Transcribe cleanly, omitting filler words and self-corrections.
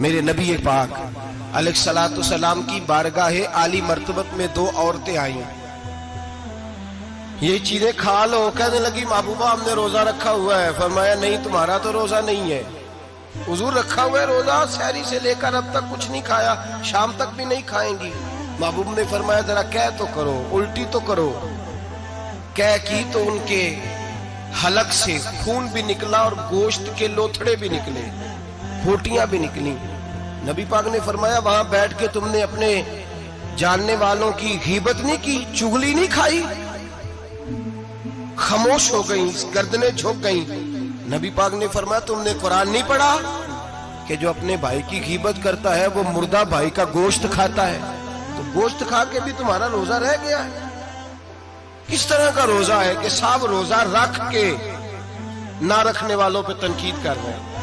मेरे नबी पाक अलैहिस्सलातु सलाम की बारगाह आली मर्तबत में दो औरतें आई। ये चीजें खा लो। कहने लगी महबूबा हमने रोजा रखा हुआ है। फरमाया नहीं, तुम्हारा तो रोजा नहीं है, हुजूर रखा हुआ है रोजा, सहरी से लेकर अब तक कुछ नहीं खाया, शाम तक भी नहीं खाएंगी। महबूब ने फरमाया जरा कह तो करो, उल्टी तो करो। कह की तो उनके हलक से खून भी निकला और गोश्त के लोथड़े भी निकले, फोटियां भी निकली। नबी पाक ने फरमाया वहां बैठ के तुमने अपने जानने वालों की गीबत नहीं की, चुगली नहीं खाई? खामोश हो गई, गर्दनें झुक गई। नबी पाक ने फरमाया तुमने कुरान नहीं पढ़ा कि जो अपने भाई की गीबत करता है वो मुर्दा भाई का गोश्त खाता है? तो गोश्त खा के भी तुम्हारा रोजा रह गया है। किस तरह का रोजा है कि साहब रोजा रख के ना रखने वालों पे तनकीद कर रहे हैं।